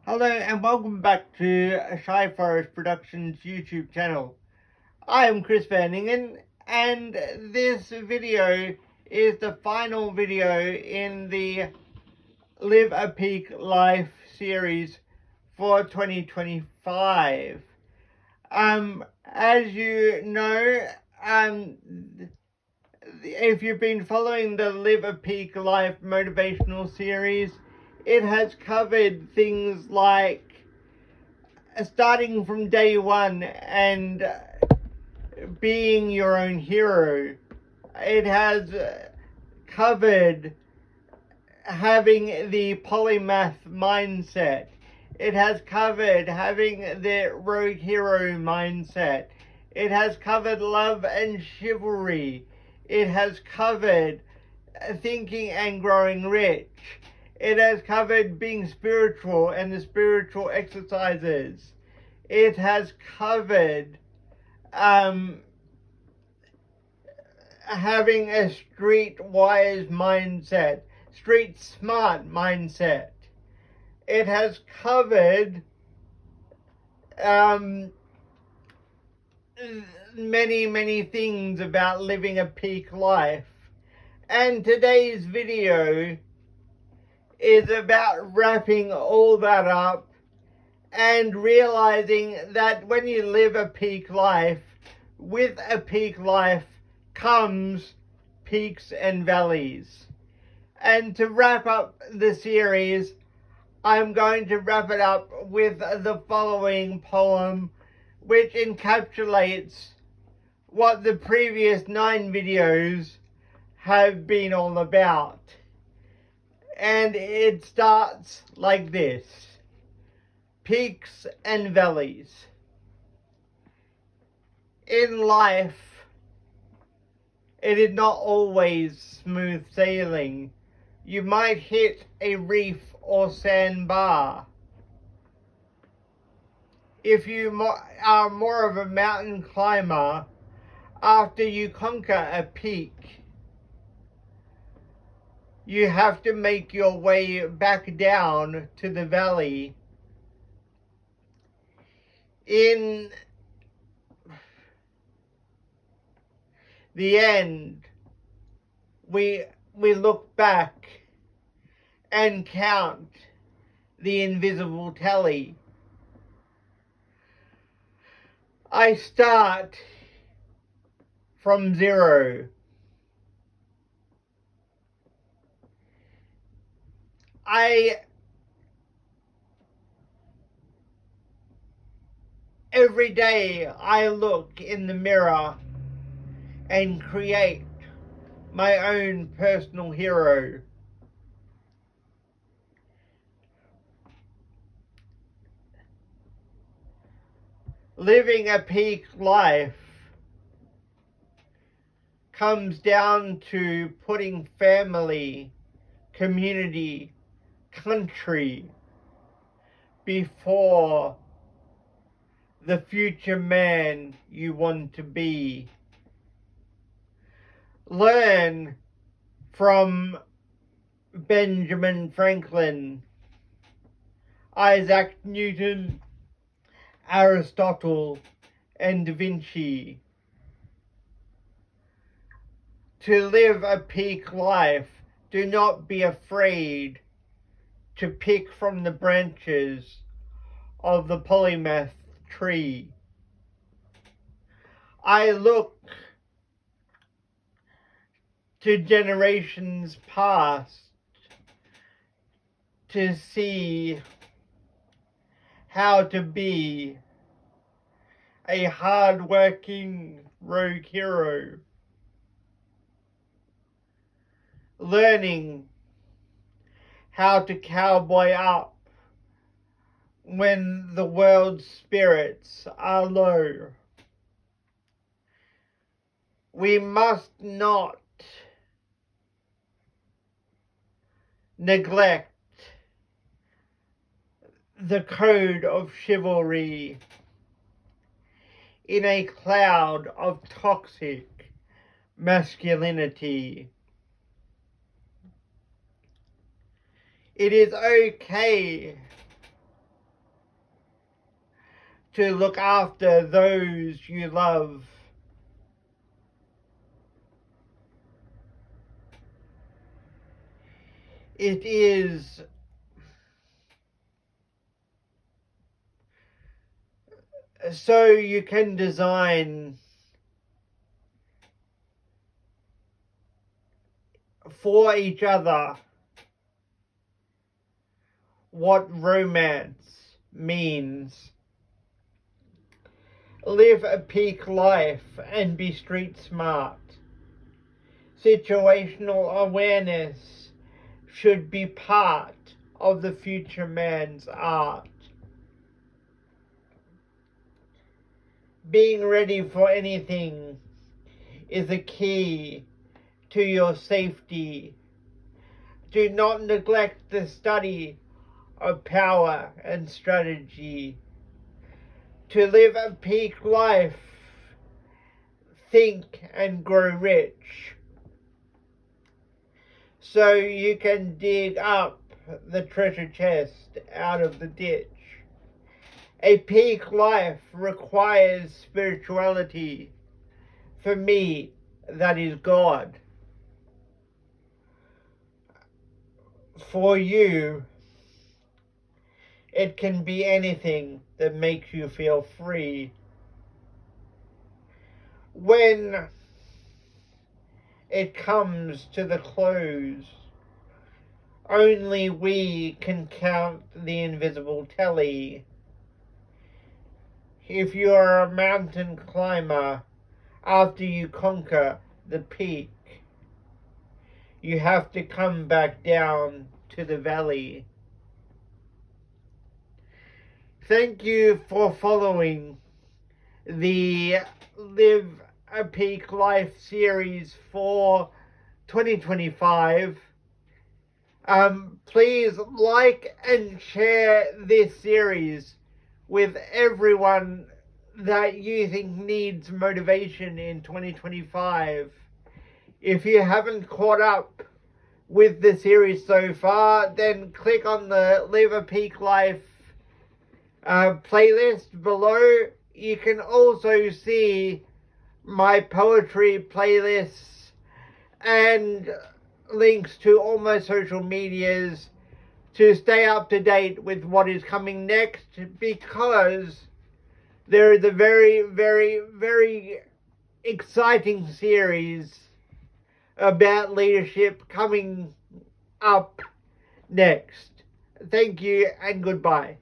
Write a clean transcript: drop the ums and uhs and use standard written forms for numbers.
Hello and welcome back to Shy Forest Productions YouTube channel. I am Chris Van Ingen, and this video is the final video in the Live a Peak Life series for 2025. As you know, if you've been following the Live a Peak Life motivational series, it has covered things like starting from day one and being your own hero. It has covered having the polymath mindset. It has covered having the rogue hero mindset. It has covered love and chivalry. It has covered thinking and growing rich. It has covered being spiritual and the spiritual exercises. It has covered having a street-wise mindset, street-smart mindset. It has covered many things about living a peak life. And today's video is about wrapping all that up and realizing that when you live a peak life, with a peak life comes peaks and valleys. And to wrap up the series, I'm going to wrap it up with the following poem, which encapsulates what the previous 9 videos have been all about. And it starts like this: peaks and valleys. In life, it is not always smooth sailing. You might hit a reef or sandbar. If you are more of a mountain climber, after you conquer a peak, you have to make your way back down to the valley. In the end, we look back and count the invisible tally. I start from zero. Every day I look in the mirror and create my own personal hero. Living a peak life comes down to putting family, community, country before the future man you want to be. Learn from Benjamin Franklin, Isaac Newton, Aristotle, and Da Vinci. To live a peak life, do not be afraid to pick from the branches of the polymath tree. I look to generations past to see how to be a hard-working rogue hero, learning how to cowboy up when the world's spirits are low. We must not neglect the code of chivalry in a cloud of toxic masculinity. It is okay to look after those you love. It is so you can design for each other what romance means. Live a peak life and be street smart. Situational awareness should be part of the future man's art. Being ready for anything is a key to your safety. Do not neglect the study of power and strategy. To live a peak life, think and grow rich, so you can dig up the treasure chest out of the ditch. A peak life requires spirituality. For me, that is God. For you, it can be anything that makes you feel free. When it comes to the close, only we can count the invisible tally. If you are a mountain climber, after you conquer the peak, you have to come back down to the valley. Thank you for following the Live a Peak Life series for 2025. Please like and share this series with everyone that you think needs motivation in 2025. If you haven't caught up with the series so far, then click on the Live a Peak Life playlist below. You can also see my poetry playlists and links to all my social medias to stay up to date with what is coming next, because there is a very, very, very exciting series about leadership coming up next. Thank you and goodbye.